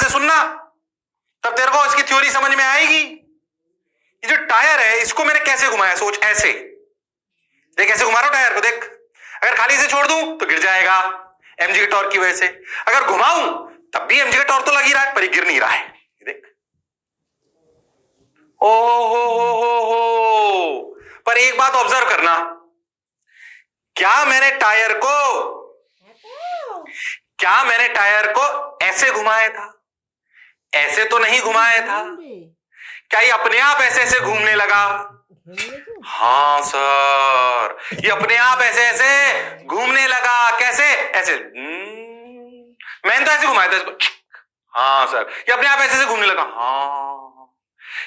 से सुनना, तब तेरे को इसकी थ्योरी समझ में आएगी। ये जो टायर है इसको मैंने कैसे घुमाया, सोच ऐसे देख, ऐसे घुमा रहा हूं टायर को, देख। अगर खाली से छोड़ दूं तो गिर जाएगा एमजी के टॉर्क की वजह से, अगर घुमाऊं तब भी एमजी का टॉर्क तो लग ही रहा है पर ये गिर नहीं रहा है। देख, ओ हो। पर एक बात ऑब्जर्व करना, क्या मैंने टायर को ऐसे घुमाया था? ऐसे तो नहीं घुमाया था। क्या ये अपने आप ऐसे ऐसे घूमने लगा? हाँ सर, ये अपने आप ऐसे ऐसे घूमने लगा। कैसे? ऐसे मैंने तो ऐसे घुमाया था इसको। हाँ सर, ये अपने आप ऐसे ऐसे घूमने लगा। हाँ,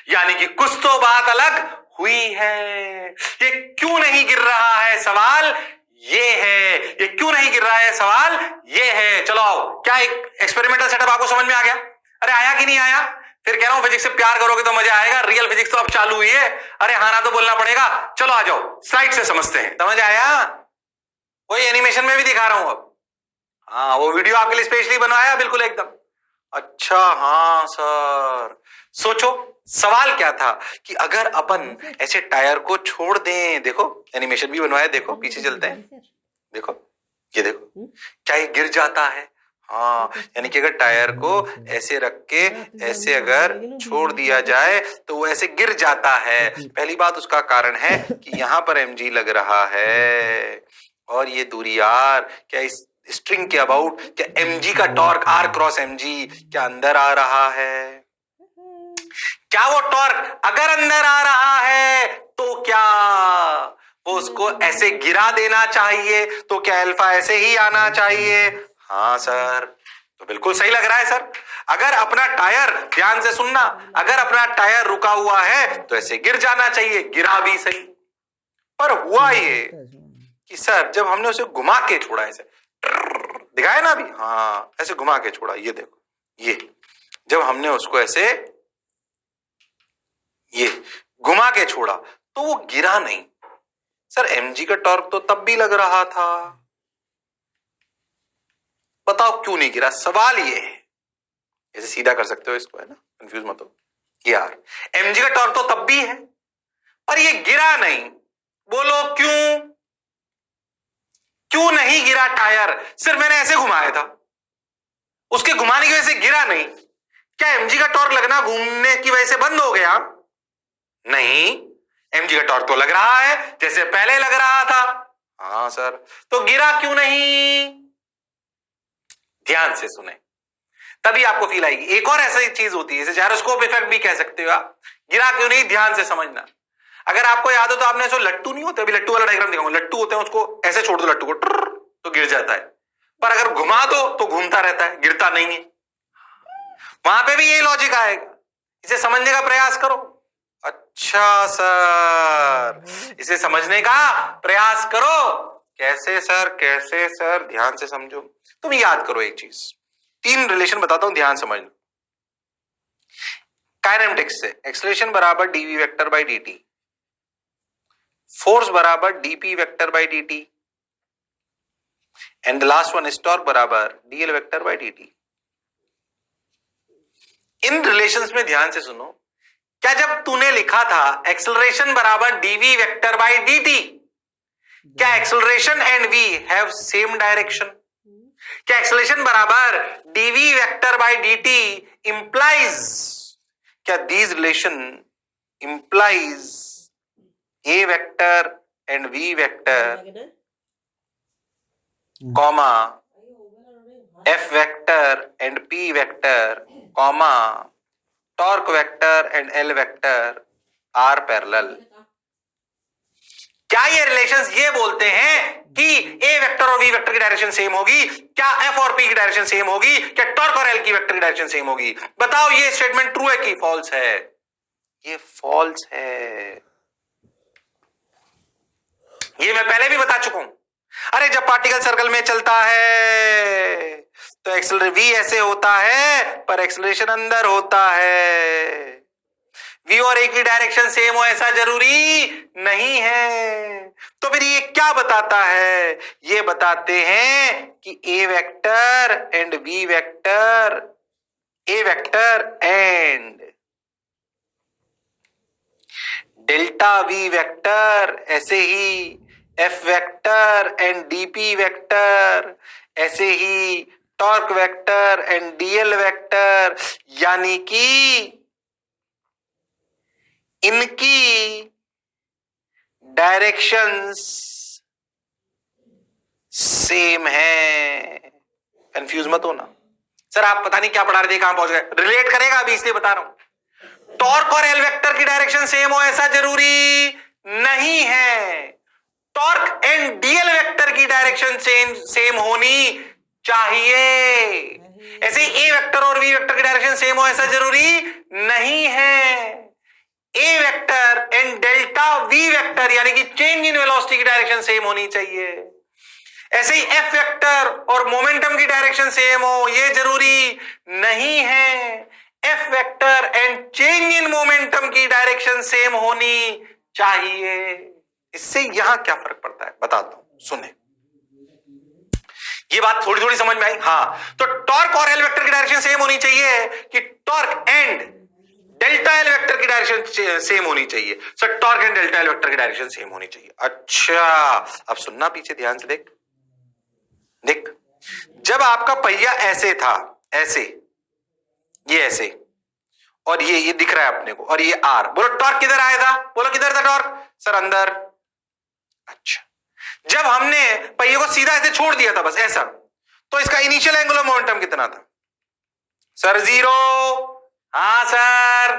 यानी कि कुछ तो बात अलग हुई है। ये क्यों नहीं गिर रहा है, सवाल ये है। ये क्यों नहीं गिर रहा है, सवाल ये है। चलो आओ, क्या एक एक्सपेरिमेंटल सेटअप आपको समझ में आ गया? अरे आया कि नहीं आया? फिर कह रहा हूं फिजिक्स से प्यार करोगे तो मजा आएगा, रियल फिजिक्स तो अब चालू हुई है। अरे हाँ ना तो बोलना पड़ेगा। चलो आ जाओ, स्लाइड से समझते हैं। समझ आया? वही एनिमेशन में भी दिखा रहा हूं अब। हाँ, वो वीडियो आपके लिए स्पेशली बनवाया बिल्कुल एकदम। अच्छा हाँ सर, सोचो सवाल क्या था कि अगर अपन ऐसे टायर को छोड़ दें, देखो एनिमेशन भी बनवाया, देखो पीछे चलते हैं, देखो ये देखो, क्या ये गिर जाता है? हाँ, यानी कि अगर टायर को ऐसे रख के ऐसे अगर छोड़ दिया जाए तो वो ऐसे गिर जाता है। पहली बात उसका कारण है कि यहाँ पर एमजी लग रहा है और ये दूरी आर, क्या इस स्ट्रिंग के अबाउट क्या एमजी का टॉर्क आर क्रॉस एमजी क्या अंदर आ रहा है? क्या वो टॉर्क अगर अंदर आ रहा है तो क्या वो उसको ऐसे गिरा देना चाहिए? तो क्या अल्फा ऐसे ही आना चाहिए? हाँ सर, तो बिल्कुल सही लग रहा है सर। अगर अपना टायर, ध्यान से सुनना, अगर अपना टायर रुका हुआ है तो ऐसे गिर जाना चाहिए, गिरा भी सही। पर हुआ ये कि सर जब हमने उसे घुमा के छोड़ा, ऐसे दिखाया ना अभी, हाँ ऐसे घुमा के छोड़ा, ये देखो, ये जब हमने उसको ऐसे ये घुमा के छोड़ा तो वो गिरा नहीं। सर एमजी का टॉर्क तो तब भी लग रहा था, बताओ क्यों नहीं गिरा? सवाल ये है। ऐसे सीधा कर सकते हो इसको, है ना, कंफ्यूज मत हो। यार एमजी का टॉर्क तो तब भी है पर ये गिरा नहीं, बोलो क्यों? क्यों नहीं गिरा टायर? सिर्फ मैंने ऐसे घुमाया था, उसके घुमाने की वजह से गिरा नहीं। क्या एमजी का टॉर्क लगना घूमने की वजह से बंद हो गया? नहीं, एमजी का टॉर्क तो लग रहा है जैसे पहले लग रहा था। हाँ सर, तो गिरा क्यों नहीं? ध्यान से सुने तभी आपको फील आएगी। एक और ऐसी चीज होती है, इसे जायरोस्कोप इफेक्ट भी कह सकते हो आप। गिरा क्यों नहीं, ध्यान से समझना। अगर आपको याद हो तो आपने जो लट्टू नहीं होते, अभी लट्टू वाला डायग्राम दिखाऊंगा, लट्टू होते हैं, उसको ऐसे छोड़ दो लट्टू को, तो गिर जाता है। पर अगर घुमा दो तो घूमता रहता है, गिरता नहीं है। वहां पे भी यही लॉजिक आएगा, इसे समझने का प्रयास करो। अच्छा सर, इसे समझने का प्रयास करो। कैसे सर, कैसे सर? ध्यान से समझो। तुम याद करो एक चीज, 3 रिलेशन बताता हूं, ध्यान समझ लो। काइनेमेटिक्स से एक्सेलरेशन बराबर dv vector by dt, force बराबर dp vector by dt, and the last one is torque बराबर dl वेक्टर बाई dt। इन रिलेशंस में ध्यान से सुनो, क्या जब तूने लिखा था एक्सेलरेशन बराबर dv वेक्टर बाई dt, क्या acceleration and v have same direction? क्या एक्सेलरेशन बराबर dv vector by dt implies, क्या these relation implies a vector and v vector comma f vector and p vector comma torque vector and l vector are parallel? क्या ये relations ये बोलते हैं कि a vector और v vector की direction same होगी? क्या f और p की डायरेक्शन सेम होगी? क्या टॉर्क और l की वेक्टर की डायरेक्शन सेम होगी? बताओ ये स्टेटमेंट ट्रू है कि फॉल्स है? ये फॉल्स है। ये मैं पहले भी बता चुका हूं। अरे जब पार्टिकल सर्कल में चलता है तो एक्सेलरेशन v ऐसे होता है पर एक्सेलरेशन अंदर होता है। v और a की डायरेक्शन सेम हो ऐसा जरूरी नहीं है। तो फिर ये क्या बताता है? ये बताते हैं कि a vector and v vector A vector and delta V vector, ऐसे ही F vector and DP vector, ऐसे ही torque vector and DL vector, यानी कि इनकी डायरेक्शंस सेम है। कंफ्यूज मत होना। सर आप पता नहीं क्या पढ़ा रहे थे, कहां पहुंच गए, रिलेट करेगा अभी इसलिए बता रहा हूं। टॉर्क और एल वेक्टर की डायरेक्शन सेम हो ऐसा जरूरी नहीं है। टॉर्क एंड डीएल वेक्टर की डायरेक्शन सेम होनी चाहिए। ऐसे ही ए वेक्टर और वी वेक्टर की डायरेक्शन सेम हो ऐसा जरूरी नहीं है। A vector and delta V vector यानी कि चेंज इन वेलोसिटी की डायरेक्शन सेम होनी चाहिए। ऐसे ही एफ वेक्टर और मोमेंटम की डायरेक्शन सेम हो ये जरूरी नहीं है। F vector and change in momentum की डायरेक्शन सेम होनी चाहिए। इससे यहां क्या फर्क पड़ता है बताता हूं, सुने। ये बात थोड़ी थोड़ी समझ में आई? हाँ, तो टॉर्क और एल वेक्टर की डायरेक्शन सेम होनी चाहिए कि torque and delta L vector की डायरेक्शन सेम होनी चाहिए। Sir torque and delta L vector की डायरेक्शन सेम होनी चाहिए। अच्छा, अब सुनना पीछे ध्यान से देख। देख, जब आपका पहिया ऐसे था, ऐसे, ये ऐसे, और ये दिख रहा है अपने को, और ये आर, बोलो टॉर्क किधर आया था? बोलो किधर था टॉर्क? सर अंदर। अच्छा, जब हमने पहिए को सीधा ऐसे छोड़ दिया था बस ऐसा, तो इसका इनिशियल एंगुलर मोमेंटम कितना था? सर 0। हाँ सर।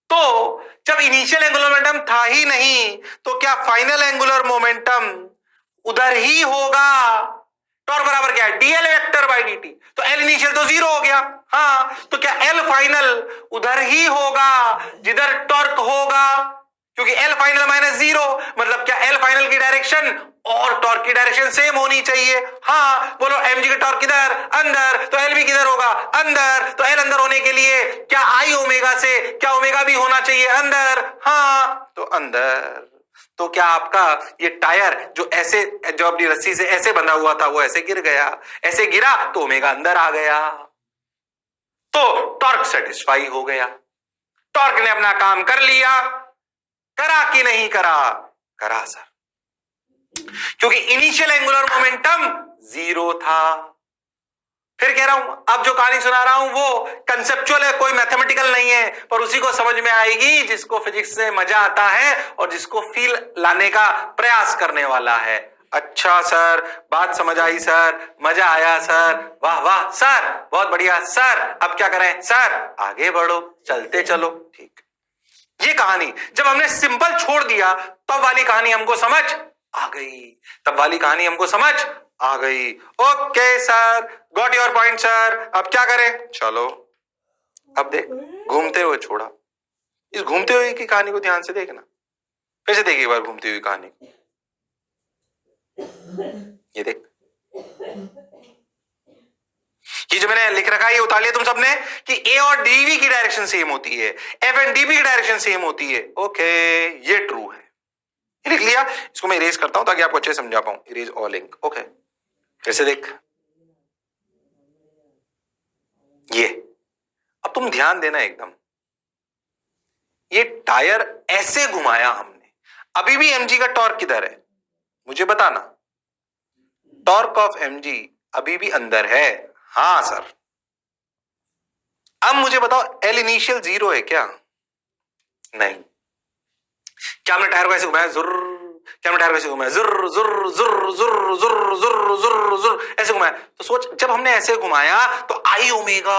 तो जब इनिशियल एंगुलर मोमेंटम था ही नहीं तो क्या फाइनल एंगुलर मोमेंटम उधर ही होगा? टॉर्क बराबर क्या है? DL vector by D T. तो एल इनिशियल तो 0 हो गया। हाँ, तो क्या एल फाइनल उधर ही होगा जिधर टॉर्क होगा? क्योंकि एल फाइनल माइनस 0, मतलब क्या एल फाइनल की डायरेक्शन और टॉर्क की डायरेक्शन सेम होनी चाहिए? हाँ, बोलो एमजी का टॉर्क किधर? अंदर। तो एल भी किधर होगा? अंदर। तो एल अंदर होने के लिए क्या आई ओमेगा से क्या ओमेगा भी होना चाहिए अंदर? हाँ, तो अंदर। तो क्या आपका ये टायर जो ऐसे, जो अपनी रस्सी से ऐसे बंधा हुआ था, वो ऐसे गिर गया, ऐसे गिरा तो ओमेगा अंदर आ गया, तो टॉर्क सेटिस्फाई हो गया। टॉर्क ने अपना काम कर लिया। करा कि नहीं करा? करा सर, क्योंकि इनिशियल एंगुलर मोमेंटम 0 था। फिर कह रहा हूं, अब जो कहानी सुना रहा हूं वो कंसेप्चुअल है, कोई मैथमेटिकल नहीं है, पर उसी को समझ में आएगी जिसको फिजिक्स से मजा आता है और जिसको फील लाने का प्रयास करने वाला है। अच्छा सर, बात समझ आई सर, मजा आया सर, वाह वाह सर, बहुत बढ़िया सर, अब क्या करें सर? आगे बढ़ो, चलते चलो। ठीक, ये कहानी जब हमने सिंपल छोड़ दिया तब वाली कहानी हमको समझ आ गई, तब वाली कहानी हमको समझ आ गई। Okay sir, got your point sir, अब क्या करें? चलो अब देख, घूमते हुए छोड़ा, इस घूमते हुए की कहानी को ध्यान से देखना। फिर से देख एक बार घूमती हुई कहानी। ये देख, ये जो मैंने लिख रखा है ये उतार लिया तुम सबने कि ए और डीवी की डायरेक्शन सेम होती है, एफ एंड डीबी की डायरेक्शन सेम होती है। ओके, ये ट्रू है, ये लिख लिया। इसको मैं इरेज करता हूं ताकि आपको अच्छे समझा पाऊं। Erase all link. ओके, कैसे देख, ये अब तुम ध्यान देना एकदम, ये टायर ऐसे घुमाया हमने, अभी भी एमजी का टॉर्क किधर है मुझे बताना? टॉर्क ऑफ एमजी अभी भी अंदर है। हाँ सर। अब मुझे बताओ, एल इनिशियल 0 है क्या? नहीं। क्या हमने टायर को ऐसे घुमाया जुर? क्या हमने टायर को ऐसे घुमाया जुर जुर जुर जुर जुर जुर जुर जुर ऐसे घुमाया? तो सोच, जब हमने ऐसे घुमाया तो I omega,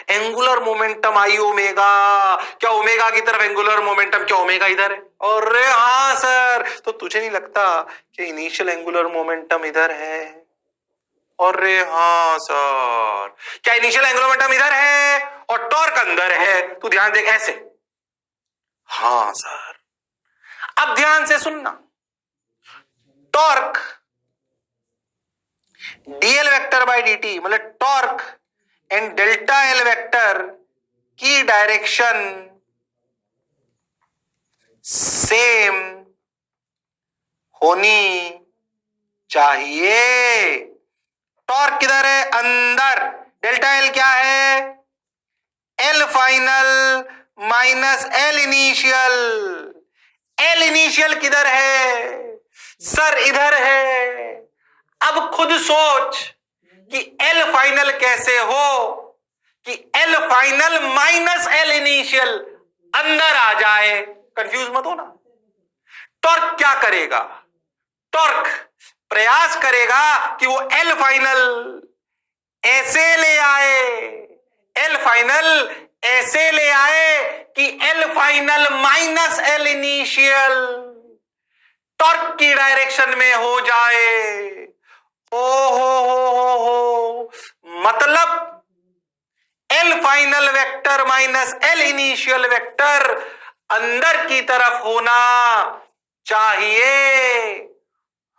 angular momentum I omega. क्या ओमेगा की तरफ एंगुलर मोमेंटम, क्या ओमेगा इधर है? अरे हाँ सर, तो तुझे नहीं लगता कि इनिशियल एंगुलर मोमेंटम इधर है? अरे हाँ सर, क्या इनिशियल एंगुलर मोमेंटम इधर है और टॉर्क अंदर है? तू ध्यान देख ऐसे। हाँ सर, अब ध्यान से सुनना, torque DL vector by DT, मतलब torque and delta L vector की डायरेक्शन सेम होनी चाहिए। टॉर्क किधर है? अंदर। डेल्टा एल क्या है? L final minus L initial. L initial किधर है सर? इधर है। अब खुद सोच कि एल फाइनल कैसे हो कि L final minus L initial अंदर आ जाए। कंफ्यूज मत हो ना। टॉर्क क्या करेगा? टॉर्क प्रयास करेगा कि वो एल फाइनल ऐसे ले आए, एल फाइनल ऐसे ले आए कि L final minus L initial torque की डायरेक्शन में हो जाए। हो मतलब L final vector minus L initial vector अंदर की तरफ होना चाहिए।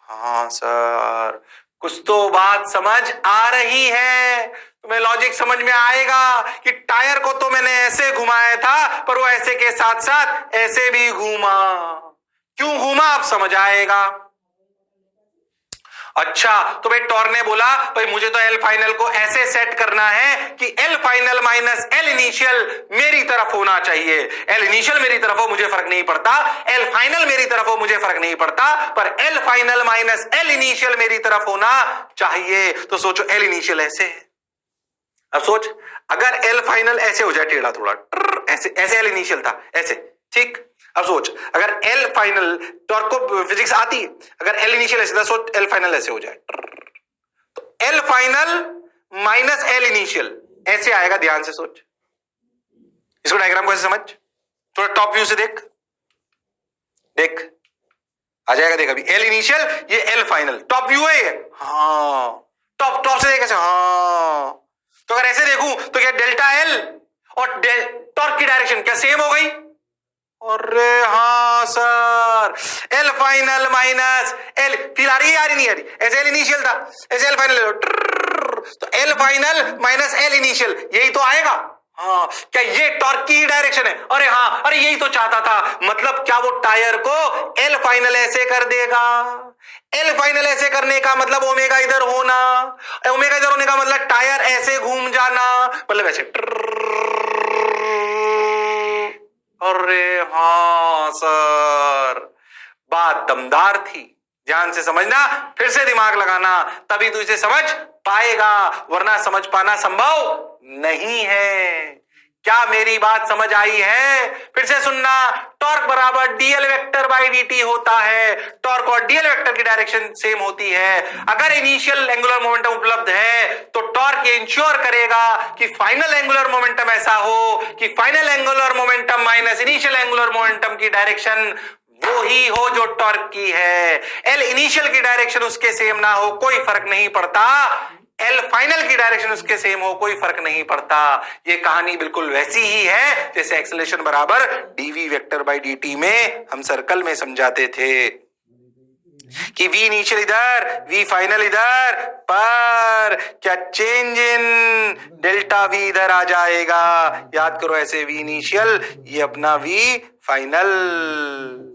हाँ सर, कुछ तो बात समझ आ रही है। तुम्हें लॉजिक समझ में आएगा कि टायर को तो मैंने ऐसे घुमाया था पर वो ऐसे के साथ साथ ऐसे भी घूमा। क्यों घूमा आप समझ आएगा। अच्छा, तो भाई टॉर्क ने बोला भाई मुझे तो एल फाइनल को ऐसे सेट करना है कि L final minus L initial मेरी तरफ होना चाहिए। एल इनिशियल मेरी तरफ हो मुझे फर्क नहीं पड़ता, एल फाइनल मेरी तरफ हो मुझे फर्क नहीं पड़ता, पर L final minus L initial मेरी तरफ होना चाहिए। तो सोचो एल इनिशियल ऐसे है। अब सोच अगर एल फाइनल ऐसे हो जाए टेढ़ा थोड़ा, ऐसे ऐसे एल इनिशियल था ऐसे, ठीक। अब सोच अगर एल फाइनल, टॉर्क को फिजिक्स आती है, अगर एल इनिशियल ऐसे था, सोच एल फाइनल ऐसे हो जाए तो L final minus L initial ऐसे आएगा। ध्यान से सोच, इसको डायग्राम को ऐसे समझ, थोड़ा टॉप व्यू से देख, देख आ जाएगा। देख अभी एल इनिशियल, ये एल फाइनल, टॉप व्यू है ये। हाँ टॉप टॉप से देख ऐसे। हाँ तो अगर ऐसे देखूं तो क्या डेल्टा एल और टॉर्क की डायरेक्शन क्या सेम हो गई? अरे हाँ sir, L final minus L, feel आ रही है यार? नहीं आ रही? ऐसे एल इनिशियल था, ऐसे एल फाइनल ले लो, तो L final minus L initial यही तो आएगा। हाँ क्या ये टॉर्क की ही डायरेक्शन है? अरे हाँ, अरे यही तो चाहता था। मतलब क्या वो टायर को एल फाइनल ऐसे कर देगा? एल फाइनल ऐसे करने का मतलब ओमेगा इधर होना, ओमेगा इधर होने का मतलब टायर ऐसे घूम जाना, मतलब ऐसे। अरे हाँ सर, बात दमदार थी। ध्यान से समझना, फिर से दिमाग लगाना, तभी तू इसे समझ पाएगा, वरना समझ पाना संभव नहीं है। क्या मेरी बात समझ आई है? फिर से सुनना, टॉर्क बराबर डीएल वेक्टर बाई डीटी होता है। टॉर्क और डीएल वेक्टर की डायरेक्शन सेम होती है। अगर इनिशियल एंगुलर मोमेंटम उपलब्ध है तो टॉर्क ये इंश्योर करेगा कि फाइनल एंगुलर मोमेंटम ऐसा हो कि final angular momentum minus initial angular momentum की डायरेक्शन वो ही हो जो टॉर्क की है। एल इनिशियल की डायरेक्शन उसके सेम ना हो कोई फर्क नहीं पड़ता, एल फाइनल की डायरेक्शन उसके सेम हो कोई फर्क नहीं पड़ता। ये कहानी बिल्कुल वैसी ही है जैसे एक्सेलरेशन बराबर डीवी वेक्टर बाई डीटी में हम सर्कल में समझाते थे कि वी इनिशियल इधर, वी फाइनल इधर, पर क्या चेंज इन डेल्टा वी इधर आ जाएगा। याद करो ऐसे वी इनिशियल, ये अपना वी फाइनल।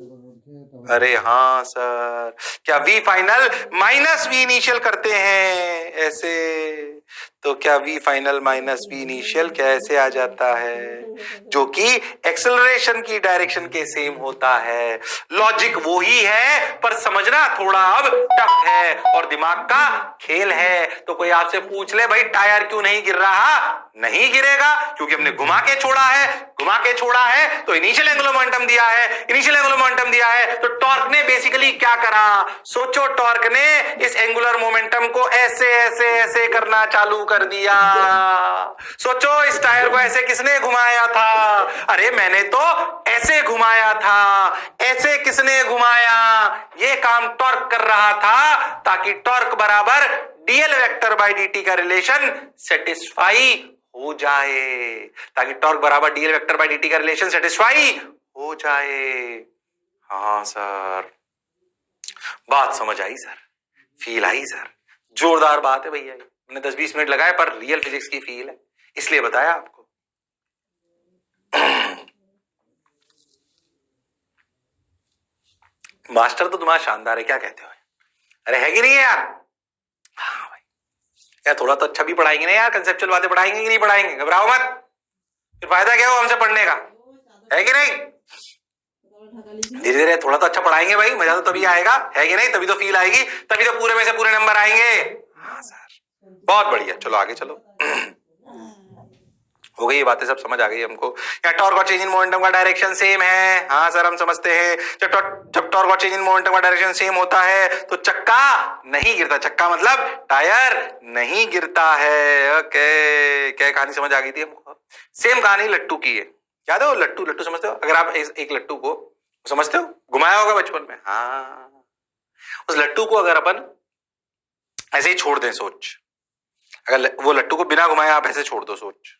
अरे हाँ सर, क्या v final minus v initial करते हैं ऐसे, तो क्या v final minus v initial कैसे आ जाता है, जो कि एक्सेलरेशन की डायरेक्शन के सेम होता है। लॉजिक वो ही है, पर समझना थोड़ा अब टफ है और दिमाग का खेल है। तो कोई आपसे पूछ ले भाई टायर क्यों नहीं गिर रहा, नहीं गिरेगा क्योंकि हमने घुमा के छोड़ा है। घुमा के छोड़ा है तो इनिशियल एंगुलर मोमेंटम दिया है, इनिशियल एंगुलर मोमेंटम दिया है तो टॉर्क ने बेसिकली क्या करा? सोचो, टॉर्क ने इस एंगुलर मोमेंटम को ऐसे ऐसे ऐसे करना चालू कर दिया। सोचो इस टायर को ऐसे किसने घुमाया था? अरे मैंने तो ऐसे घुमाया था। ऐसे किसने घुमाया? ये काम टॉर्क कर रहा था ताकि टॉर्क बराबर डीएल वेक्टर बाई डीटी का रिलेशन सेटिस्फाई हो जाए, ताकि टॉर्क बराबर डीएल वेक्टर बाई डीटी का रिलेशन सेटिस्फाई हो जाए। हाँ सर, बात समझ आई सर, फील आई सर, जोरदार बात है भैया। मैंने 10-20 मिनट लगाए पर रियल फिजिक्स की फील है, इसलिए बताया आपको। मास्टर तो तुम्हारा शानदार है, क्या कहते हो? अरे है कि नहीं है यार? हाँ भाई, यार थोड़ा तो अच्छा भी पढ़ाएंगे ना यार, कंसेप्चुअल बातें पढ़ाएंगे कि नहीं पढ़ाएंगे? घबराओ मत, फिर फायदा क्या हो हमसे पढ़ने का, है कि नहीं? धीरे धीरे थोड़ा तो अच्छा पढ़ाएंगे भाई, मजा तो तभी आएगा, है कि नहीं? तभी तो फील आएगी, तभी तो पूरे में से पूरे नंबर आएंगे। हाँ सर, बहुत बढ़िया, चलो आगे चलो। हो गई ये बातें, सब समझ आ गई हमको। या टॉर्क और चेंज इन मोमेंटम का डायरेक्शन सेम है, हाँ सर हम समझते हैं। जब टॉर्क और चेंज इन मोमेंटम का डायरेक्शन सेम होता है तो चक्का नहीं गिरता। चक्का मतलब टायर नहीं गिरता है। ओके, क्या कहानी समझ आ गई थी हमको? सेम कहानी लट्टू की है, याद है वो लट्टू? लट्टू समझते हो? अगर आप एक लट्टू को समझते हो, घुमाया होगा बचपन में, हाँ, उस लट्टू को अगर अपन ऐसे ही छोड़ दें, सोच, अगर वो लट्टू को बिना घुमाए आप ऐसे छोड़ दो, सोच,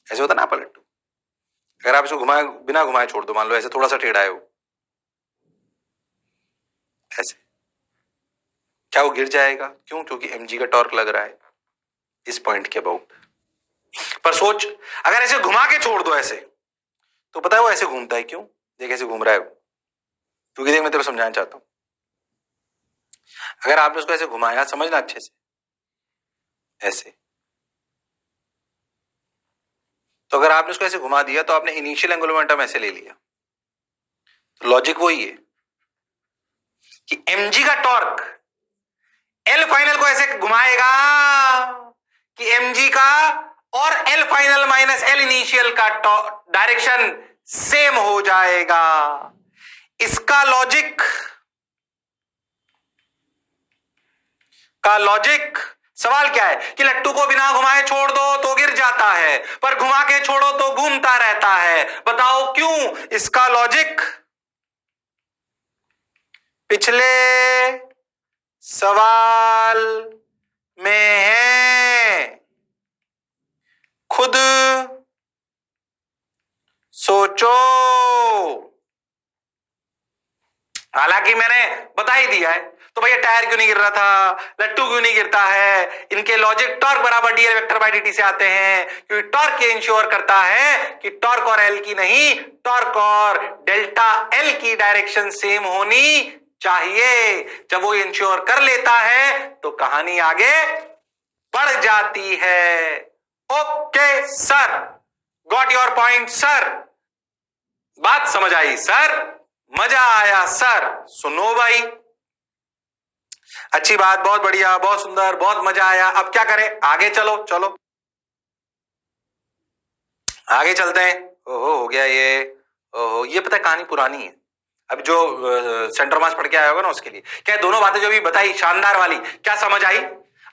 ऐसे होता ना आप लट्टू, अगर आप इसको घुमाए, बिना घुमाए छोड़ दो, मान लो ऐसे थोड़ा सा टेढ़ा है वो, ऐसे, क्या वो गिर जाएगा? क्यों? क्योंकि mg का टॉर्क लग रहा है इस पॉइंट के अबाउट। पर सोच, अगर ऐसे घुमा के छोड़ दो ऐसे, तो पता है वो ऐसे घूमता है क्यों? देख ऐसे घूम रहा है वो, क्योंकि देख मैं तेरे को समझाना चाहता हूं। अगर आपने उसको ऐसे घुमाया, समझना अच्छे से, ऐसे, तो अगर आपने उसको ऐसे घुमा दिया तो आपने इनिशियल एंगुलर मोमेंटम ऐसे ले लिया। तो लॉजिक वही है कि mg का टॉर्क L फाइनल को ऐसे घुमाएगा कि mg का और L final minus L initial का डायरेक्शन सेम हो जाएगा। इसका लॉजिक सवाल क्या है कि लट्टू को बिना घुमाए छोड़ दो तो गिर जाता है, पर घुमा के छोड़ो तो घूमता रहता है। बताओ क्यों? इसका लॉजिक पिछले सवाल में है, खुद सोचो। हालांकि मैंने बता ही दिया है, तो भैया टायर क्यों नहीं गिर रहा था, लट्टू क्यों नहीं गिरता है? इनके लॉजिक टॉर्क बराबर डीएल वेक्टर बाय डीटी से आते हैं, क्योंकि टॉर्क ये इंश्योर करता है कि टॉर्क और एल की नहीं, टॉर्क और डेल्टा एल की डायरेक्शन सेम होनी चाहिए। जब वो इंश्योर कर लेता है तो कहानी आगे बढ़ जाती है। Okay sir, got your point sir, बात समझ आई सर, मजा आया सर। सुनो भाई, अच्छी बात, बहुत बढ़िया, बहुत सुंदर, बहुत मजा आया। अब क्या करें? आगे चलो, चलो आगे चलते हैं। ओहो हो गया ये, ओहो ये पता है कहानी पुरानी है। अब जो सेंटर मास पढ़ के आया होगा ना उसके लिए, क्या दोनों बातें जो भी बताई शानदार वाली, क्या समझ आई?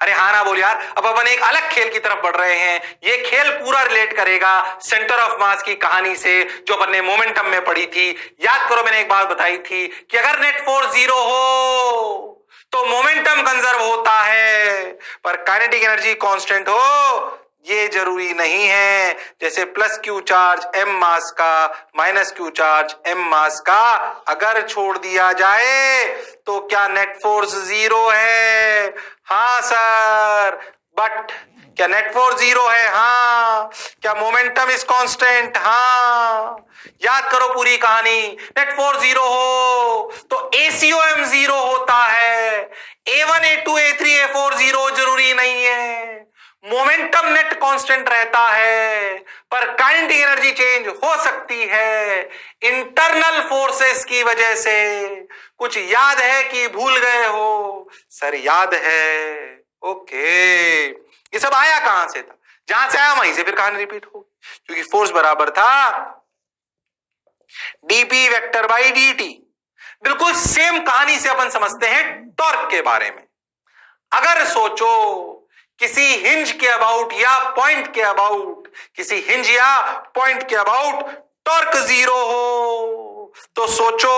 अरे हाँ ना बोल यार। अब अपन एक अलग खेल की तरफ बढ़ रहे हैं। ये खेल पूरा रिलेट करेगा सेंटर ऑफ मास की कहानी से जो अपन ने मोमेंटम में पढ़ी थी। याद करो, मैंने एक बात बताई थी कि अगर नेट फोर्स 0 हो तो मोमेंटम कंजर्व होता है, पर काइनेटिक एनर्जी कांस्टेंट हो ये जरूरी नहीं है। जैसे प्लस क्यू चार्ज m मास का माइनस क्यू चार्ज m मास का अगर छोड़ दिया जाए तो क्या नेट फोर्स 0 है? हाँ सर। बट क्या नेट फोर्स 0 है? हाँ। क्या मोमेंटम इज कांस्टेंट? हाँ। याद करो पूरी कहानी। नेट फोर्स 0 हो तो ACOM 0 होता है, A1 A2 A3 A4 0 जरूरी नहीं है। मोमेंटम नेट कांस्टेंट रहता है, पर काइनेटिक एनर्जी चेंज हो सकती है इंटरनल फोर्सेस की वजह से। कुछ याद है कि भूल गए हो? सर याद है। ओके, ये सब आया कहां से था? जहां से आया वहीं से फिर कहानी रिपीट हो, क्योंकि फोर्स बराबर था dp वेक्टर बाई dt। बिल्कुल सेम कहानी से अपन समझते हैं टॉर्क के बारे में। अगर सोचो किसी हिंज के अबाउट या पॉइंट के अबाउट, किसी हिंज या पॉइंट के अबाउट टॉर्क 0 हो तो सोचो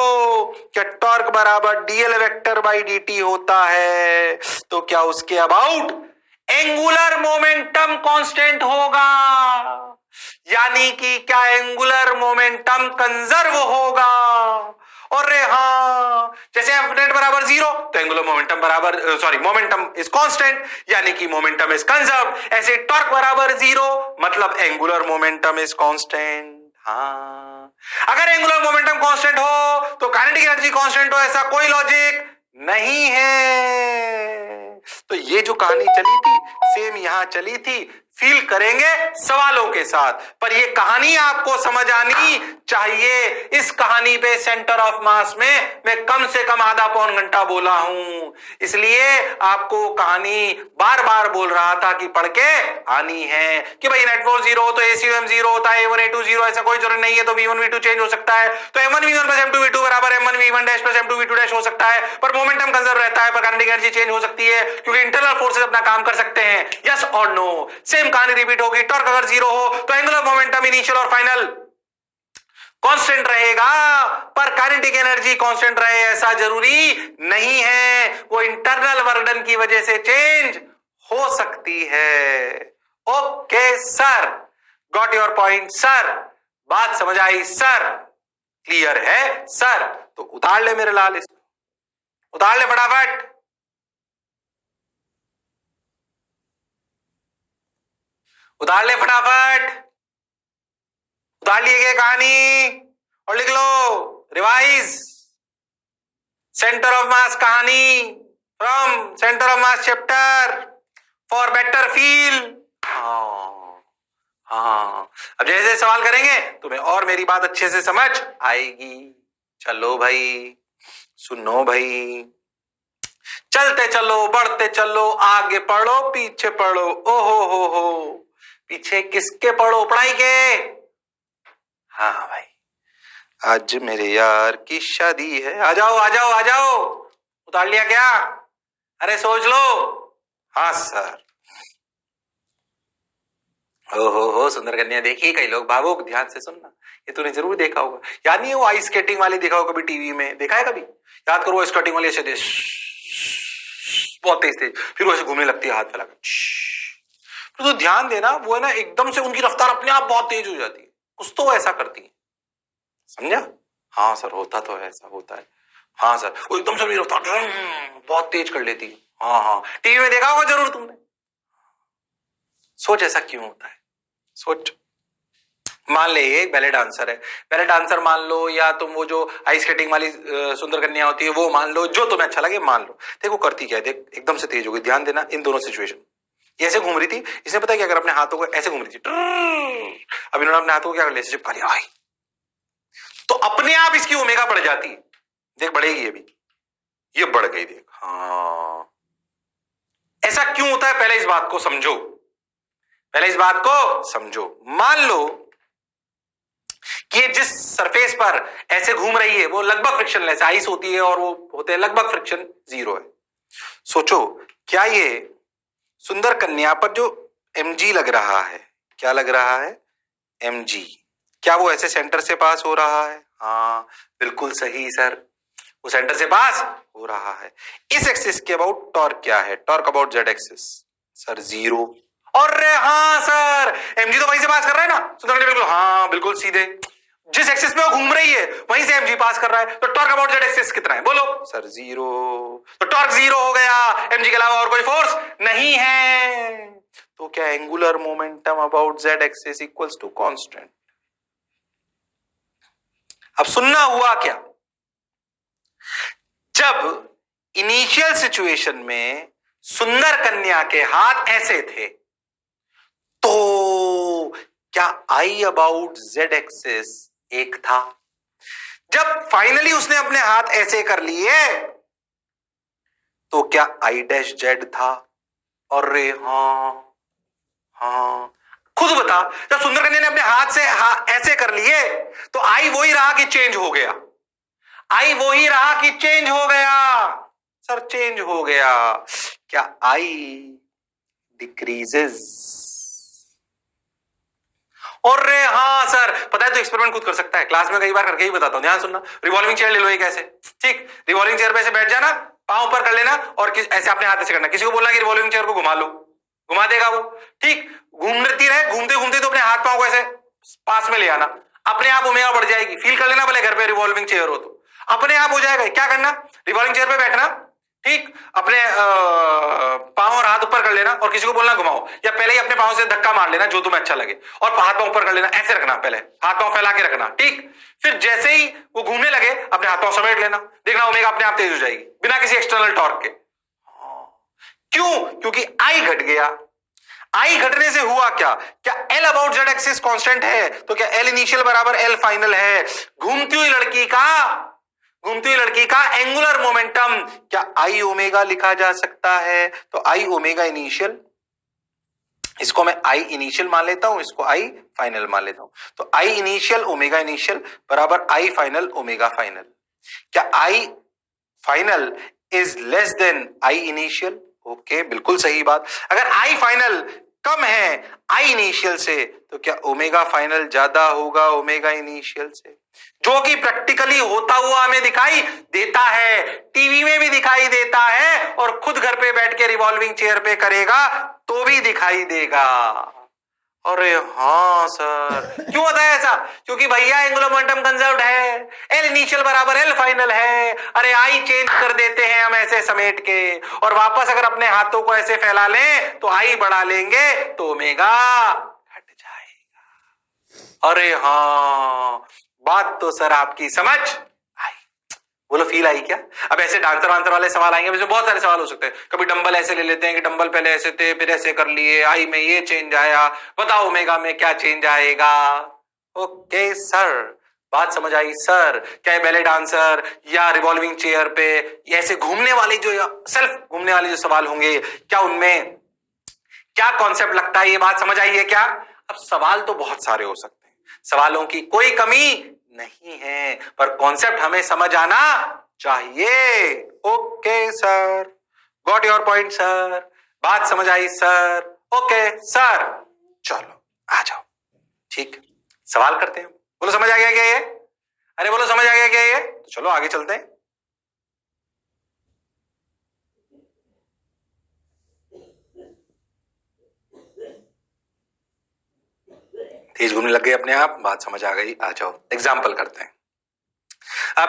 क्या टॉर्क बराबर डीएल वेक्टर बाई dt होता है? तो क्या उसके अबाउट एंगुलर मोमेंटम कांस्टेंट होगा? यानी कि क्या एंगुलर मोमेंटम कंजर्व होगा? और रे हाँ, जैसे एफ नेट बराबर 0 तो एंगुलर मोमेंटम बराबर मोमेंटम इज कांस्टेंट, यानी कि मोमेंटम इज कंजर्व। ऐसे टॉर्क बराबर 0 मतलब एंगुलर मोमेंटम इज कांस्टेंट। हाँ, अगर एंगुलर मोमेंटम कांस्टेंट हो तो काइनेटिक एनर्जी कांस्टेंट हो, ऐसा कोई लॉजिक नहीं है। तो ये जो कहानी चली थी सेम यहां चली थी, फील करेंगे सवालों के साथ, पर ये कहानी आपको समझ आनी चाहिए। इस कहानी पे सेंटर ऑफ मास में मैं कम से कम आधा पौन घंटा बोला हूं, इसलिए आपको कहानी बार बार बोल रहा था कि पढ़ के आनी है कि भाई नेट फोर्स 0 हो तो ACUM 0 होता है, A1 A2 0, ऐसा कोई जरूरत नहीं है, तो V1 V2 चेंज हो सकता है, तो M1 V1 plus M2 V2 बराबर M1 V1 dash plus M2 V2 dash हो सकता है, पर मोमेंटम कंजर्व रहता है, पर काइनेटिक एनर्जी चेंज हो सकती है क्योंकि इंटरनल फोर्सेस अपना काम कर सकते हैं। यस और नो, सेम कहानी रिपीट होगी। टॉर्क अगर 0 हो तो एंगुलर मोमेंटम इनिशियल और फाइनल कांस्टेंट रहेगा, पर काइनेटिक एनर्जी कांस्टेंट रहे ऐसा जरूरी नहीं है, वो इंटरनल वर्क डन की वजह से चेंज हो सकती है। Okay sir, got your point sir, बात समझ आई सर, क्लियर है सर? तो उतार ले मेरे लाल, इसको उतार ले फटाफट। उतार ले फटाफट, उतार लिए गए कहानी और लिख लो रिवाइज सेंटर ऑफ मास कहानी from centre of mass chapter for better feel. हाँ, अब जैसे सवाल करेंगे तुम्हें और मेरी बात अच्छे से समझ आएगी। चलो भाई, सुनो भाई, चलते चलो, बढ़ते चलो, आगे पढ़ो पीछे पढ़ो, ओहो हो, पीछे किसके पढ़ो? पढ़ाई के। हाँ भाई, आज मेरे यार की शादी है, आ जाओ आ जाओ आ जाओ। उतार लिया क्या? अरे सोच लो। हाँ सर। हो सुंदर कन्या देखी कई लोग, भावुक, ध्यान से सुनना, ये तूने जरूर देखा होगा। याद नहीं है वो आइस स्केटिंग वाली देखा होगा कभी टीवी में, देखा है कभी? याद करो, वो स्केटिंग वाली ऐसे बहुत तेज तेज, फिर वो ऐसे घूमने लगती है हाथ फैलाकर। तो ध्यान देना, वो है ना एकदम से उनकी रफ्तार अपने आप बहुत तेज हो जाती है, कुछ तो वो ऐसा करती है, समझा? हाँ सर, होता तो है, ऐसा होता है। हाँ सर, वो एकदम से अपनी रफ्तार बहुत तेज कर लेती है। हाँ हाँ, टीवी में देखा होगा जरूर तुमने। सोच ऐसा क्यों होता है, सोच। मान ले ये एक बैले डांसर है, बैले डांसर मान लो, या तुम वो जो आइस स्केटिंग वाली सुंदर कन्या होती है वो मान लो, जो तुम्हें अच्छा लगे मान लो। देखो करती क्या है, देख एकदम से तेज हो गई, ध्यान देना इन दोनों सिचुएशन। ऐसे घूम रही थी, इसने पता है क्या, अगर अपने हाथों को ऐसे घूम रही थी, अब इन्होंने अपने हाथों को क्या कर लिया, चिपका लिया, आई तो अपने आप इसकी ओमेगा बढ़ जाती है। देख बढ़ेगी ये भी, ये बढ़ गई, देख। हाँ, ऐसा क्यों होता है, पहले इस बात को समझो, पहले इस बात को समझो। मान लो कि जिस सरफेस पर ऐसे घूम रही है वो लगभग फ्रिक्शनलेस आइस होती है और वो होते हैं लगभग फ्रिक्शन 0 है। सोचो, क्या ये सुंदर कन्या पर जो mg लग रहा है, क्या लग रहा है, mg, क्या वो ऐसे सेंटर से पास हो रहा है? हाँ बिल्कुल सही सर, वो सेंटर से पास हो रहा है। इस एक्सिस के अबाउट टॉर्क क्या है? Torque about z axis sir 0। और हाँ सर, mg तो वहीं से पास कर रहा है ना सुंदर, बिल्कुल, हाँ बिल्कुल सीधे, जिस एक्सिस पे वो घूम रही है वहीं से mg पास कर रहा है, तो टॉर्क अबाउट z एक्सिस कितना है बोलो? सर 0। तो टॉर्क 0 हो गया, mg के अलावा और कोई फोर्स नहीं है, तो क्या angular momentum about z axis equals to constant. अब सुनना हुआ क्या, जब इनिशियल सिचुएशन में सुंदर कन्या के हाथ ऐसे थे, तो क्या आई अबाउट z एक्सिस एक था? जब फाइनली उसने अपने हाथ ऐसे कर लिए तो क्या आई डैश जेड था? और रे हाँ, हाँ खुद बता, जब सुंदर कन्या ने अपने हाथ से ऐसे कर लिए तो आई वही रहा कि चेंज हो गया? आई वही रहा कि चेंज हो गया? सर चेंज हो गया। क्या आई डिक्रीजेस? और रे हाँ सर, पता है तो एक्सपेरिमेंट खुद कर सकता है, क्लास में कई बार करके ही बताता हूं, ध्यान सुनना। रिवॉल्विंग चेयर ले लो एक ऐसे, ठीक, रिवॉल्विंग चेयर पे ऐसे बैठ जाना, पांव ऊपर कर लेना और ऐसे अपने हाथ से करना, किसी को बोलना कि रिवॉल्विंग चेयर को घुमा लो, घुमा देगा वो, ठीक, घूमती रहे, घूमते घूमते तो अपने हाथ पांव को ऐसे पास में ले आना, अपने आप ओमेगा बढ़ जाएगी। फील कर लेना भले घर पे रिवॉल्विंग चेयर हो तो अपने आप हो जाएगा। क्या करना, रिवॉल्विंग चेयर पे बैठना, ठीक, अपने पांव और हाथ ऊपर कर लेना और किसी को बोलना घुमाओ, या पहले ही अपने पांव से धक्का मार लेना जो तुम्हें अच्छा लगे और हाथ पांव ऊपर कर लेना, ऐसे रखना, पहले हाथ पांव फैला के रखना, ठीक, फिर जैसे ही वो घूमने लगे अपने हाथ पांव समेट लेना, देखना ओमेगा अपने आप तेज हो जाएगी बिना किसी एक्सटर्नल टॉर्क के। क्यों? क्योंकि आई घट गया। आई घटने से हुआ क्या? क्या L about Z axis constant है? तो क्या एल इनिशियल बराबर एल फाइनल है? घूमती हुई लड़की का एंगुलर मोमेंटम क्या आई ओमेगा लिखा जा सकता है? तो आई ओमेगा इनिशियल, इसको मैं आई इनिशियल मान लेता हूं, इसको आई फाइनल मान लेता हूं। तो आई इनिशियल ओमेगा इनिशियल बराबर आई फाइनल ओमेगा फाइनल। क्या I final is less than I initial? Okay, बिल्कुल सही बात। अगर आई फाइनल कम है आई इनिशियल से तो क्या ओमेगा फाइनल ज्यादा होगा ओमेगा इनिशियल से? जो कि प्रैक्टिकली होता हुआ हमें दिखाई देता है, टीवी में भी दिखाई देता है, और खुद घर पे बैठ के रिवॉल्विंग चेयर पे करेगा तो भी दिखाई देगा। अरे हाँ सर, क्यों होता है ऐसा? क्योंकि भैया एंगुलर मोमेंटम कंजर्व्ड है, एल इनिशियल बराबर एल फाइनल है। अरे आई चेंज कर देते हैं हम ऐसे समेट के, और वापस अगर अपने हाथों को ऐसे फैला लें तो आई बढ़ा लेंगे तो ओमेगा घट जाएगा। अरे हाँ, बात तो सर आपकी समझ आई। बोलो फील आई क्या? अब ऐसे डांसर वांसर वाले सवाल आएंगे, वैसे बहुत सारे सवाल हो सकते हैं। कभी डंबल ऐसे ले लेते हैं कि डंबल पहले ऐसे थे फिर ऐसे कर लिए, आई में ये चेंज आया, बताओ ओमेगा में क्या चेंज आएगा? ओके सर, बात समझ आई सर। क्या ये बैले डांसर या रिवॉल्विंग चेयर पे ऐसे घूमने वाले जो सेल्फ घूमने वाले जो सवाल होंगे, क्या उनमें क्या कॉन्सेप्ट लगता है? ये बात समझ आई है क्या? अब सवाल तो बहुत सारे हो सकते हैं, सवालों की कोई कमी नहीं है, पर कॉन्सेप्ट हमें समझ आना चाहिए। Okay sir, got your point sir, बात समझ आई सर। ओके सर, चलो आ जाओ, ठीक, सवाल करते हैं। बोलो समझ आ गया क्या ये? अरे बोलो समझ आ गया क्या ये? तो चलो आगे चलते हैं। तेज घूमने लग गए अपने आप, बात समझ आ गई, आ जाओ एग्जाम्पल करते हैं।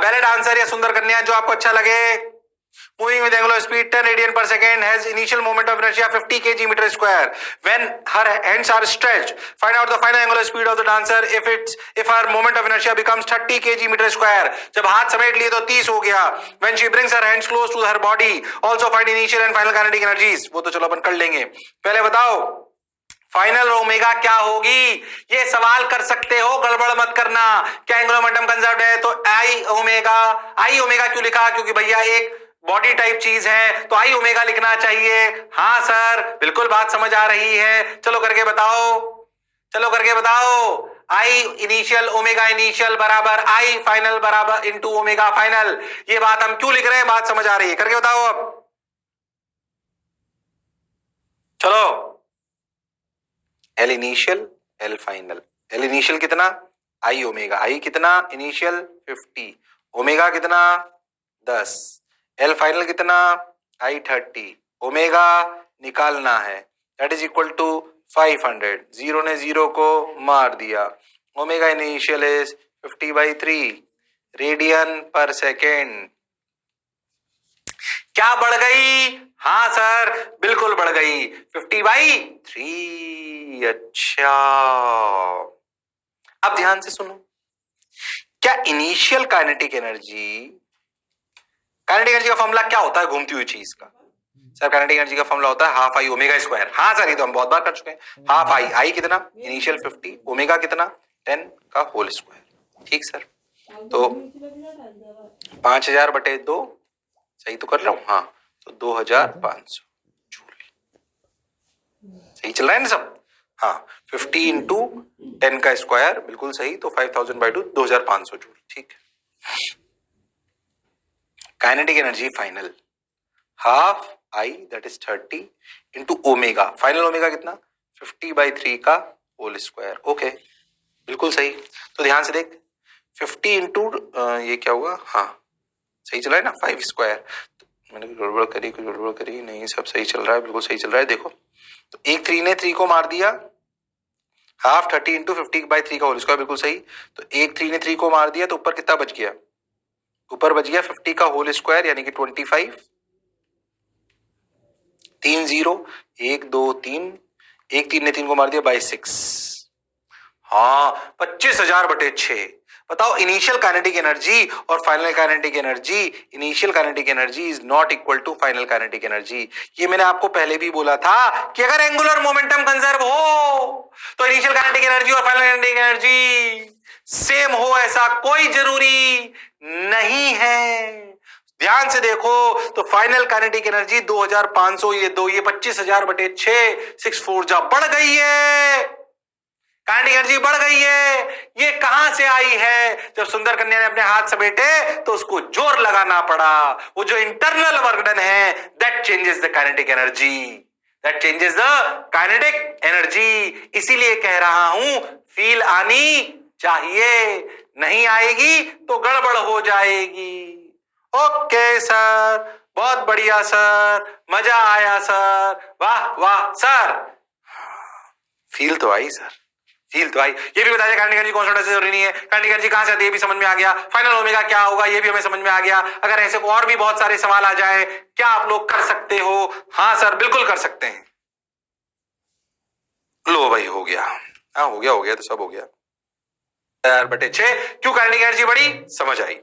बैलेट आंसर या सुंदर कन्या जो आपको अच्छा लगे। Moving with angular speed 10 radian per second has initial moment of inertia 50 kg metre square when her hands are stretched find out the final angular speed of the dancer if her moment of inertia becomes 30 kg metre square. जब हाथ समेट लिए तो 30 हो गया। When she brings her hands close to her body also find initial and final kinetic energies. वो तो चलो अपन कर लेंगे, पहले बताओ फाइनल ओमेगा क्या होगी? ये सवाल कर सकते हो, गड़बड़ मत करना। क्या एंगुलर मोमेंटम कंजर्व्ड है तो आई ओमेगा क्यों लिखा? क्योंकि भैया एक बॉडी टाइप चीज है तो आई ओमेगा लिखना चाहिए। हाँ सर, बिल्कुल बात समझ आ रही है। चलो करके बताओ। आई इनिशियल ओमेगा इनिशियल बराबर आई फाइनल बराबर इंटू ओमेगा फाइनल। ये बात हम क्यों लिख रहे हैं? बात समझ आ रही है? करके बताओ अब, चलो। L initial L final. L initial कितना? आई ओमेगा। आई कितना? इनिशियल 50, ओमेगा कितना? 10। एल फाइनल कितना? आई 30, ओमेगा निकालना है, that is equal to 500। Zero ने जीरो को मार दिया। Omega initial is 50/3 radian per second. क्या बढ़ गई? हाँ सर, बिल्कुल बढ़ गई, 50/3। अच्छा, अब ध्यान से सुनो। क्या इनिशियल काइनेटिक एनर्जी का फॉर्मूला क्या होता है घूमती हुई चीज का? सर काइनेटिक एनर्जी का फॉर्मूला होता है हाफ आई ओमेगा स्क्वायर। हाँ सर, ये तो हम बहुत बार कर चुके हैं। हाफ आई कितना? इनिशियल 50, ओमेगा कितना? 10 का होल स्क्वायर। ठीक सर, तो 5000/2, सही तो कर रहा हूं? हाँ, तो 2500 जूल। सही चल रहा है ना सब? हाँ, 50 इंटू 10 का स्क्वायर, बिल्कुल सही, तो 5000/2 2500 जूल। ठीक है। Kinetic energy final half I that is 30 into omega, final omega कितना? 50/3 का होल स्क्वायर। ओके, बिल्कुल सही। तो ध्यान से देख, 50 इंटू ये क्या हुआ? हाँ सही चल रहा है ना, 5 स्क्वायर। मैंने कुछ गड़बड़ करी नहीं, सब सही चल रहा है, बिल्कुल सही चल रहा है। देखो, तो एक 3 ने 3 को मार दिया, हाफ 30 इंटू 50/3 का होल स्क्वायर, बिल्कुल सही। तो एक 3 ने 3 को मार दिया तो ऊपर कितना बच गया? ऊपर बच गया 50 का होल स्क्वायर यानी कि 25। 3 0 1 2 3, एक 3 ने 3 को मार दिया बाई 6। हाँ, 25,000/6। बताओ इनिशियल काइनेटिक एनर्जी और final kinetic energy, initial kinetic energy is not equal to final kinetic energy. ये मैंने आपको पहले भी बोला था कि अगर एंगुलर मोमेंटम कंजर्व हो तो इनिशियल काइनेटिक एनर्जी और फाइनल काइनेटिक एनर्जी सेम हो, ऐसा कोई जरूरी नहीं है। ध्यान से देखो तो फाइनल काइनेटिक एनर्जी 2500, ये 25,000 बटे 6, 6 4 जा बढ़ गई है, काइनेटिक एनर्जी बढ़ गई है। ये कहां से आई है? जब सुंदर कन्या ने अपने हाथ समेटे तो उसको जोर लगाना पड़ा। वो जो इंटरनल वर्क डन है that changes the kinetic energy, that changes the kinetic energy. इसीलिए कह रहा हूं फील आनी चाहिए, नहीं आएगी तो गड़बड़ हो जाएगी। ओके सर, बहुत बढ़िया सर, मजा आया सर, वाह वाह सर, फील तो आई सर, फील तो आई। ये भी बताइए काइनेटिक एनर्जी कांस्टेंट से जरूरी नहीं है, काइनेटिक एनर्जी कहां से आती है ये भी समझ में आ गया, फाइनल ओमेगा क्या होगा ये भी हमें समझ में आ गया। अगर ऐसे और भी बहुत सारे सवाल आ जाए क्या आप लोग कर सकते हो? हाँ सर बिल्कुल कर सकते हैं। लो भाई हो गया, हाँ हो गया तो सब हो गया। 4/6 क्यों काइनेटिक एनर्जी बढ़ी समझ आई।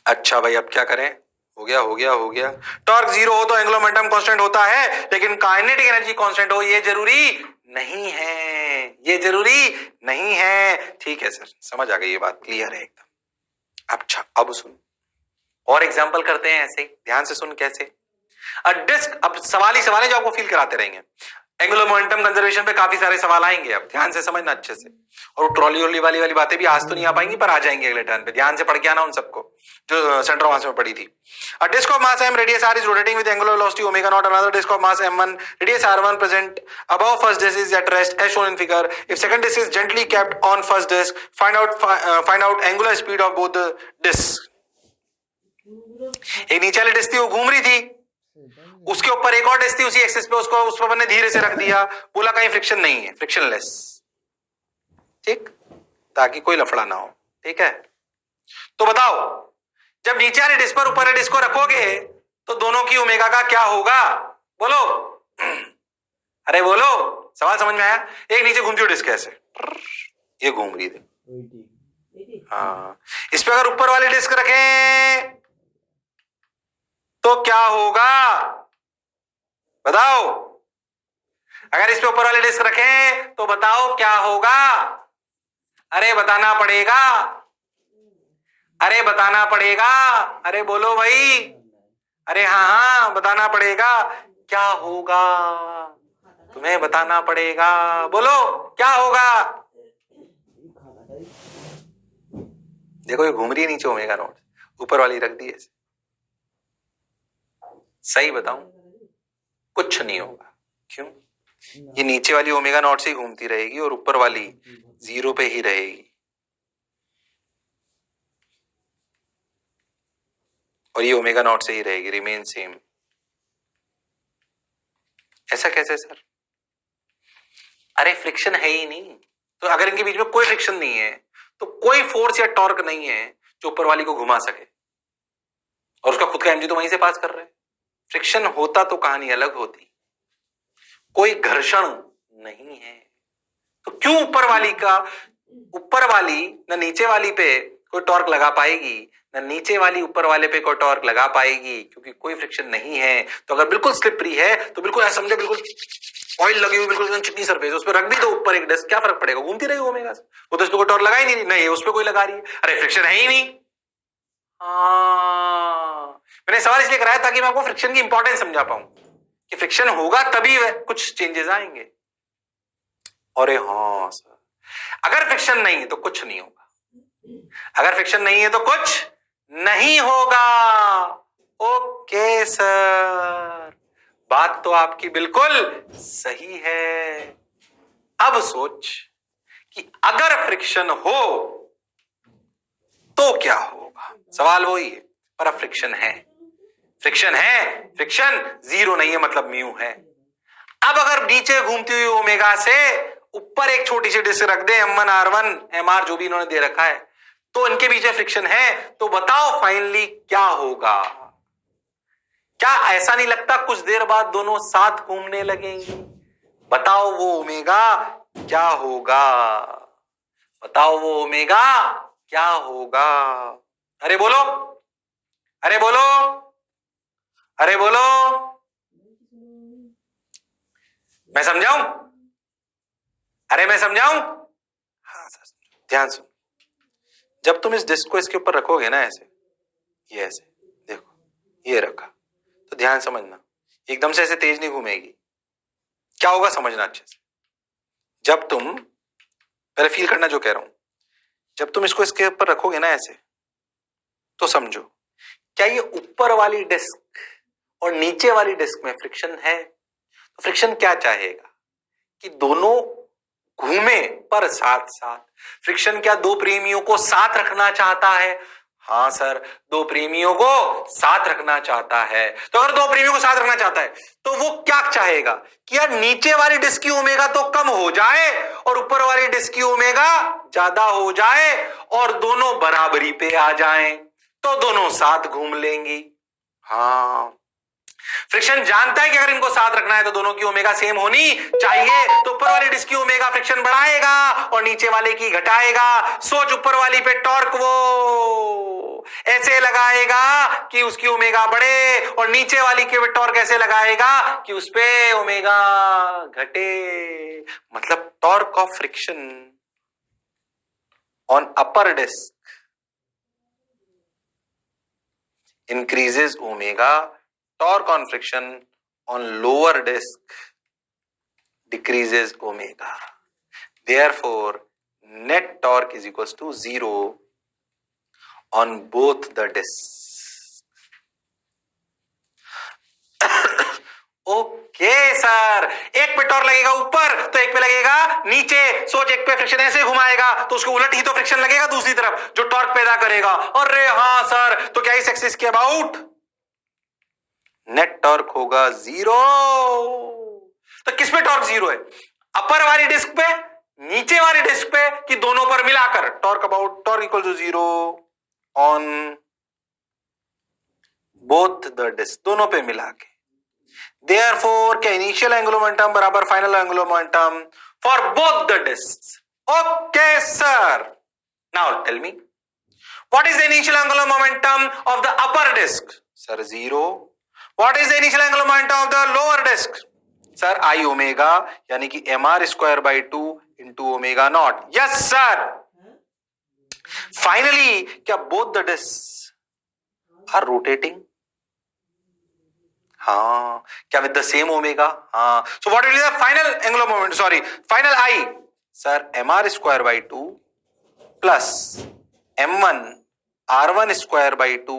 अच्छा भाई अब क्या करें? हो गया। टॉर्क 0 हो तो एंगुलर मोमेंटम कांस्टेंट होता है, लेकिन काइनेटिक एनर्जी कांस्टेंट हो ये जरूरी नहीं है, ये जरूरी नहीं है। ठीक है सर, समझ आ गई, ये बात क्लियर है एकदम। अच्छा अब सुन, और एग्जांपल करते हैं ऐसे ही, ध्यान से सुन कैसे। अ डिस्क, अब सवाल ही सवाल है जो आपको फील कराते रहेंगे। एंगुलर मोमेंटम कंजर्वेशन पे काफी सारे सवाल आएंगे, अब ध्यान से समझना अच्छे से। और ट्रॉली वॉली वाली बातें भी आज तो नहीं आ पाएंगी पर आ जाएंगी अगले टर्न पे। ध्यान से पढ़ के आना उन सबको जो सेंटर ऑफ मास में पड़ी थी। A disk of mass m radius r is rotating with angular velocity omega naught. Another disk of mass m1 radius r1 present above first disk is at rest as shown in figure. If second disk is gently kept on first disk, find out angular speed of both the disks. एक नीचे वाली disc थी वो घूम रही थी, उसके ऊपर एक और डिस्क थी उसी एक्सिस पे, उसको उस पर मैंने धीरे से रख दिया, बोला कहीं फ्रिक्शन नहीं है, फ्रिक्शनलेस, ठीक, ताकि कोई लफड़ा ना हो। ठीक है, तो बताओ जब नीचे वाले डिस्क पर ऊपर वाले डिस्क को रखोगे तो दोनों की ओमेगा का क्या होगा? बोलो, अरे बोलो, सवाल समझ में आया? एक नीचे घूमती हुई डिस्क ऐसे, ये घूम रही थी, हाँ, इस पे अगर ऊपर वाले डिस्क रखें तो क्या होगा बताओ? अगर इस पे ऊपर वाले डिस्क रखें तो बताओ क्या होगा? अरे बताना पड़ेगा, अरे बताना पड़ेगा, अरे बोलो भाई, अरे हाँ बताना पड़ेगा, क्या होगा? तुम्हें बताना पड़ेगा, बोलो क्या होगा? देखो ये घूम रही है नीचे ओमेगा नॉट, ऊपर वाली रख दी है, सही बताऊं कुछ नहीं होगा। क्यों? ये नीचे वाली ओमेगा नॉट से ही घूमती रहेगी और ऊपर वाली 0 पे ही रहेगी, और ये ओमेगा नॉट से ही रहेगी, रिमेन सेम। ऐसा कैसे सर? अरे फ्रिक्शन है ही नहीं, तो अगर इनके बीच में कोई फ्रिक्शन नहीं है तो कोई फोर्स या टॉर्क नहीं है जो ऊपर वाली को घुमा सके, और उसका खुद का एमजी तो वहीं से पास कर रहे हैं। फ्रिक्शन होता तो कहानी अलग होती, कोई घर्षण नहीं है, तो क्यों ऊपर वाली न नीचे वाली पे कोई टॉर्क लगा पाएगी, न नीचे वाली ऊपर वाले पे कोई टॉर्क लगा पाएगी, क्योंकि कोई फ्रिक्शन नहीं है। तो अगर बिल्कुल स्लिपरी है तो बिल्कुल ऐसा समझे, बिल्कुल ऑयल लगी हुई बिल्कुल चिकनी सरफेस, उस पर रख भी दो ऊपर एक डिस्क, क्या फर्क पड़ेगा? घूमती रहेगी ओमेगा से, वो तो उस पर कोई टॉर्क लगा ही नहीं, उस पर कोई लगा रही है, अरे फ्रिक्शन है ही नहीं। मैंने सवाल इसलिए कराया ताकि मैं आपको फ्रिक्शन की इंपॉर्टेंस समझा पाऊं कि फ्रिक्शन होगा तभी कुछ चेंजेस आएंगे। अरे हाँ सर, अगर फ्रिक्शन नहीं है तो कुछ नहीं होगा, अगर फ्रिक्शन नहीं है तो कुछ नहीं होगा। ओके सर, बात तो आपकी बिल्कुल सही है। अब सोच कि अगर फ्रिक्शन हो तो क्या होगा, सवाल वही है, पर अब फ्रिक्शन है, फ्रिक्शन है, फ्रिक्शन 0 नहीं है मतलब म्यू है। अब अगर नीचे घूमती हुई ओमेगा से ऊपर एक छोटी सी डिस्क रख दे, M1 R1 MR जो भी इन्होंने दे रखा है, तो इनके बीच में फ्रिक्शन है, तो बताओ फाइनली क्या होगा? क्या ऐसा नहीं लगता कुछ देर बाद दोनों साथ घूमने लगेंगे? बताओ वो ओमेगा क्या होगा? बताओ वो ओमेगा क्या होगा? अरे बोलो, अरे बोलो, अरे बोलो, मैं समझाऊं? अरे मैं समझाऊं? हाँ सर, ध्यान सुन। जब तुम इस डिस्क को इसके ऊपर रखोगे ना, ऐसे, ये ऐसे देखो, ये रखा, तो ध्यान समझना, एकदम से ऐसे तेज नहीं घूमेगी। क्या होगा समझना अच्छे से। जब तुम, पहले फील करना जो कह रहा हूं, जब तुम इसको इसके ऊपर रखोगे ना ऐसे, तो समझो, क्या ये ऊपर वाली डिस्क और नीचे वाली डिस्क में फ्रिक्शन है? तो फ्रिक्शन क्या चाहेगा कि दोनों घूमे, पर साथ साथ। फ्रिक्शन क्या दो प्रेमियों को साथ रखना चाहता है? हाँ सर, दो प्रेमियों को साथ रखना चाहता है। तो अगर दो प्रेमियों को साथ रखना चाहता है तो वो क्या चाहेगा कि यार नीचे वाली डिस्क की ओमेगा तो कम हो जाए और ऊपर वाली डिस्क की ओमेगा ज्यादा हो जाए और दोनों बराबरी पे आ जाएं, तो दोनों साथ घूम लेंगी। हाँ, फ्रिक्शन जानता है कि अगर इनको साथ रखना है तो दोनों की ओमेगा सेम होनी चाहिए, तो ऊपर वाली डिस्क की ओमेगा फ्रिक्शन बढ़ाएगा और नीचे वाले की घटाएगा। सोच, ऊपर वाली पे टॉर्क वो ऐसे लगाएगा कि उसकी ओमेगा बढ़े और नीचे वाली के टॉर्क ऐसे लगाएगा कि उस पे ओमेगा घटे। मतलब torque of friction on upper disc increases omega, torque on friction on lower disk decreases omega. Therefore, net torque is equals to 0 on both the disks. Okay sir, एक पे टॉर्क लगेगा ऊपर तो एक पे लगेगा नीचे। सोच, एक पे फ्रिक्शन ऐसे घुमाएगा तो उसको उलट ही तो फ्रिक्शन लगेगा दूसरी तरफ, जो टॉर्क पैदा करेगा। अरे हाँ सर, तो क्या इस एक्सिस के अबाउट नेट टॉर्क होगा 0। तो किस पे टॉर्क 0 है? अपर वाली डिस्क पे, नीचे वाली डिस्क पे, कि दोनों पर मिलाकर? Torque about torque equal to 0 on both the disc, दोनों पे मिला के। Therefore, क्या इनिशियल एंगुलर मोमेंटम बराबर final angular momentum for both the disc? Okay sir, now tell me, what is the initial angular momentum of the upper disk? Sir, 0. What is the initial angular momentum of the lower disk? Sir, I omega, यानी कि mr square by 2 into omega naught. Yes sir. Finally, क्या both the disks are rotating? हाँ, क्या with the same omega? हाँ. So what will be the final angular moment? Sorry, final I. Sir, mr square by 2 plus m1 r1 square by 2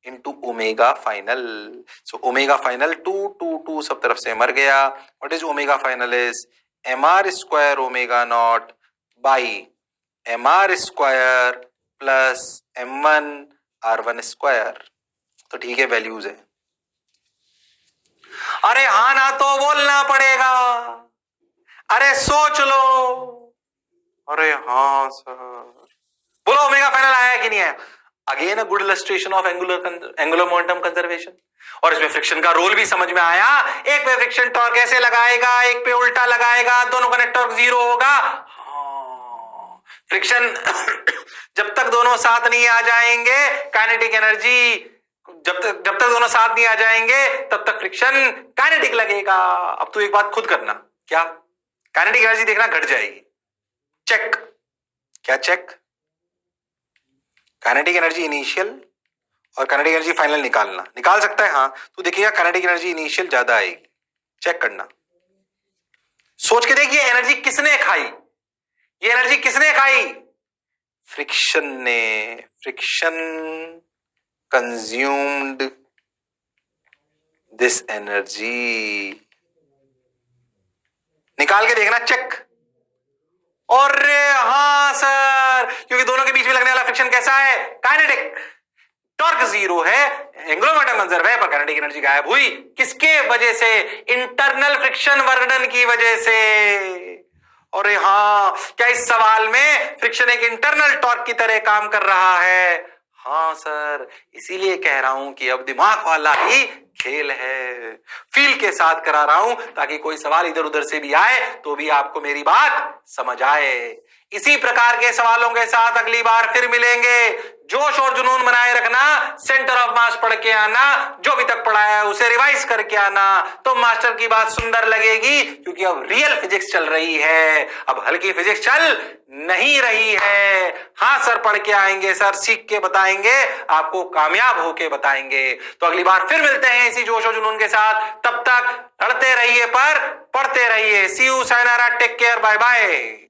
into omega final. So omega final 2 2 2 सब तरफ से मर गया. What is omega final is mr square omega naught by mr square plus m1 r1 square. तो ठीक है, values है। अरे हाँ ना, तो बोलना पड़ेगा। अरे सोच लो। अरे हाँ सर, बोलो ओमेगा फाइनल आया कि नहीं आया? Again a good illustration of angular momentum conservation. और इसमें फ्रिक्शन का रोल भी समझ में आया। एक पे फ्रिक्शन टॉर्क ऐसे लगाएगा, एक पे उल्टा लगाएगा, दोनों का नेट टॉर्क 0 होगा। फ्रिक्शन जब तक दोनों साथ नहीं आ जाएंगे, काइनेटिक एनर्जी जब तक दोनों साथ नहीं आ जाएंगे तब तक फ्रिक्शन काइनेटिक लगेगा। अब तू एक बात खुद करना, क्या काइनेटिक एनर्जी देखना घट जाएगी। चेक, क्या चेक? काइनेटिक एनर्जी इनिशियल और काइनेटिक एनर्जी फाइनल निकाल सकता है। हाँ, तो देखिएगा काइनेटिक एनर्जी इनिशियल ज्यादा आएगी। चेक करना, सोच के देखिए, एनर्जी किसने खाई? ये एनर्जी किसने खाई? फ्रिक्शन ने। Friction consumed this energy. निकाल के देखना, चेक। और हाँ सर, क्योंकि दोनों के बीच में लगने वाला फ्रिक्शन कैसा है? काइनेटिक। टॉर्क 0 है, एंगुलर मोमेंटम कंजर्व है, पर काइनेटिक एनर्जी गायब हुई। किसके वजह से? इंटरनल फ्रिक्शन वर्णन की वजह से। और हाँ, क्या इस सवाल में फ्रिक्शन एक इंटरनल टॉर्क की तरह काम कर रहा है? हाँ सर, इसीलिए कह रहा हूं कि अब दिमाग वाला ही खेल है। फील के साथ करा रहा हूं ताकि कोई सवाल इधर उधर से भी आए तो भी आपको मेरी बात समझ आए। इसी प्रकार के सवालों के साथ अगली बार फिर मिलेंगे। जोश और जुनून बनाए रखना, सेंटर ऑफ मास पढ़ के आना, जो भी तक पढ़ा है उसे रिवाइज करके आना, तो मास्टर की बात सुंदर लगेगी। क्योंकि अब रियल फिजिक्स चल रही है, अब हल्की फिजिक्स चल नहीं रही है। हाँ सर, पढ़ के आएंगे सर, सीख के बताएंगे, आपको कामयाब होके बताएंगे। तो अगली बार फिर मिलते हैं इसी जोश और जुनून के साथ। तब तक लड़ते रहिए पर पढ़ते रहिए। See you, sayonara, take care, bye bye.